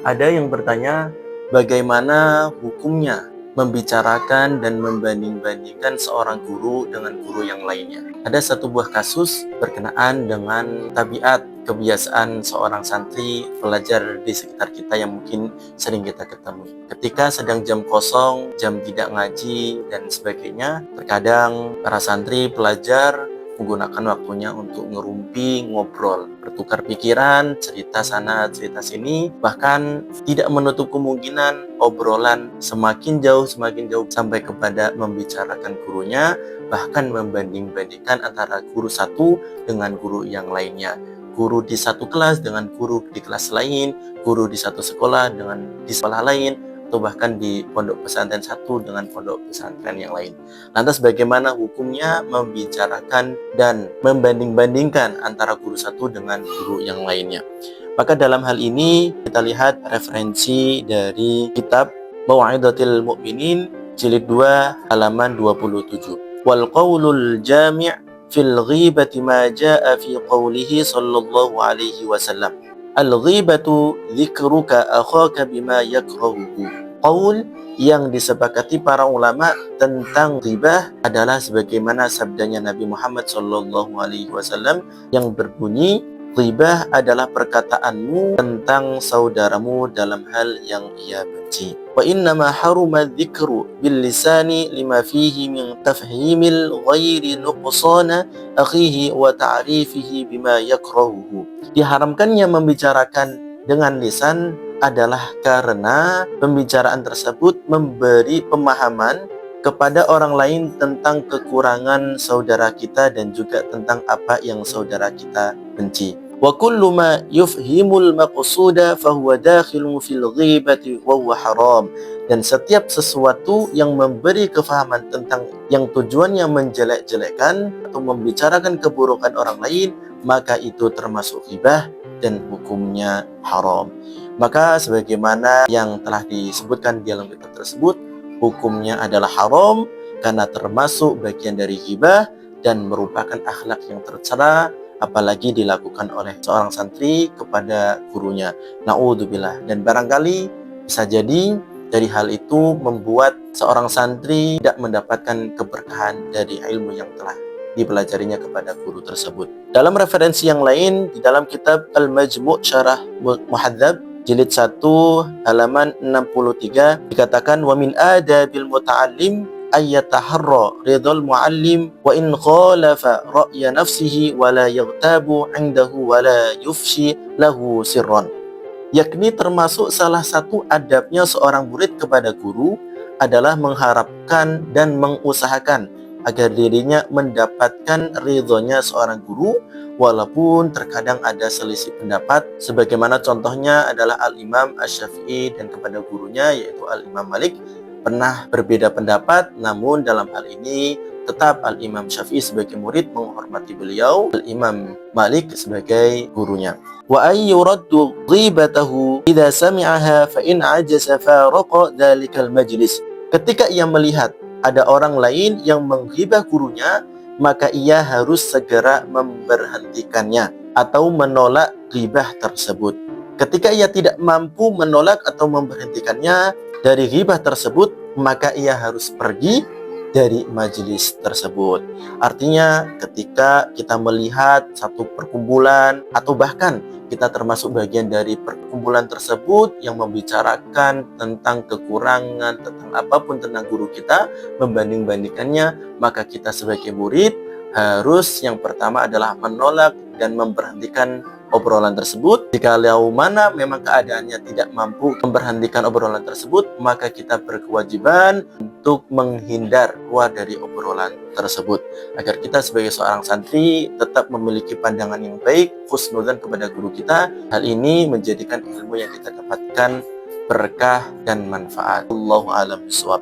Ada yang bertanya, bagaimana hukumnya membicarakan dan membanding-bandingkan seorang guru dengan guru yang lainnya. Ada satu buah kasus berkenaan dengan tabiat kebiasaan seorang santri pelajar di sekitar kita yang mungkin sering kita ketemu. Ketika sedang jam kosong, jam tidak ngaji dan sebagainya, terkadang para santri pelajar menggunakan waktunya untuk ngerumpi, ngobrol, bertukar pikiran, cerita sana, cerita sini, bahkan tidak menutup kemungkinan obrolan semakin jauh sampai kepada membicarakan gurunya, bahkan membanding-bandingkan antara guru satu dengan guru yang lainnya. Guru di satu kelas dengan guru di kelas lain, guru di satu sekolah dengan di sekolah lain, atau bahkan di pondok pesantren satu dengan pondok pesantren yang lain. Lantas bagaimana hukumnya membicarakan dan membanding-bandingkan antara guru satu dengan guru yang lainnya? Maka dalam hal ini kita lihat referensi dari kitab Mau'izatul Mu'minin jilid 2 halaman 27. Wal qaulul jami' fil ghibati ma jaa fi qawlihi sallallahu alaihi wasallam. Al-ghibatu dzikruka akhaka bima yakrahuhu. Qaul yang disepakati para ulama tentang ghibah adalah sebagaimana sabdanya Nabi Muhammad SAW yang berbunyi, ghibah adalah perkataanmu tentang saudaramu dalam hal yang ia benci. Wa innama haruma dzikru bil lisani lima fihi min tafhimil ghairi nuqsana akhihi wa ta'rifihi bima yakrahuhu. Diharamkannya membicarakan dengan lisan adalah karena pembicaraan tersebut memberi pemahaman kepada orang lain tentang kekurangan saudara kita dan juga tentang apa yang saudara kita benci. Wa kullu ma yufhimul maqsuda fahuwa dakhilun fil ghibati wa huwa haram. Dan setiap sesuatu yang memberi kefahaman tentang yang tujuannya menjelek-jelekkan atau membicarakan keburukan orang lain, maka itu termasuk ghibah dan hukumnya haram. Maka sebagaimana yang telah disebutkan di dalam kitab tersebut, hukumnya adalah haram karena termasuk bagian dari ghibah dan merupakan akhlak yang tercela, apalagi dilakukan oleh seorang santri kepada gurunya. Na'udzubillah. Dan barangkali bisa jadi dari hal itu membuat seorang santri tidak mendapatkan keberkahan dari ilmu yang telah dipelajarinya kepada guru tersebut. Dalam referensi yang lain, di dalam kitab Al-Majmu' Syarah Muhadzab jilid 1 halaman 63 dikatakan, wa min adabil muta'allim ayyataharra ridhal muallim wa in khalafa ra'ya nafsihi wa la yaghtabu 'indahu wa la yufshi lahu sirran. Yakni termasuk salah satu adabnya seorang murid kepada guru adalah mengharapkan dan mengusahakan agar dirinya mendapatkan ridhonya seorang guru walaupun terkadang ada selisih pendapat, sebagaimana contohnya adalah Al-Imam Asy-Syafi'i dan kepada gurunya yaitu Al-Imam Malik pernah berbeda pendapat, namun dalam hal ini tetap Al-Imam Syafi'i sebagai murid menghormati beliau, Al-Imam Malik sebagai gurunya. Wa ay yuraddu ghibatahu idza sami'aha fa in ajaza faraqa dzalikal majlis. Ketika ia melihat ada orang lain yang menghibah gurunya, maka ia harus segera memberhentikannya atau menolak ghibah tersebut. Ketika ia tidak mampu menolak atau memberhentikannya dari ghibah tersebut, maka ia harus pergi dari majelis tersebut. Artinya ketika kita melihat satu perkumpulan atau bahkan kita termasuk bagian dari perkumpulan tersebut yang membicarakan tentang kekurangan, tentang apapun tentang guru kita, membanding-bandingkannya, maka kita sebagai murid harus yang pertama adalah menolak dan memberhentikan obrolan tersebut. Jika mana memang keadaannya tidak mampu memberhentikan obrolan tersebut, maka kita berkewajiban untuk menghindar keluar dari obrolan tersebut agar kita sebagai seorang santri tetap memiliki pandangan yang baik, husnudzan kepada guru kita. Hal ini menjadikan ilmu yang kita dapatkan berkah dan manfaat. Allahu a'lam bishawab.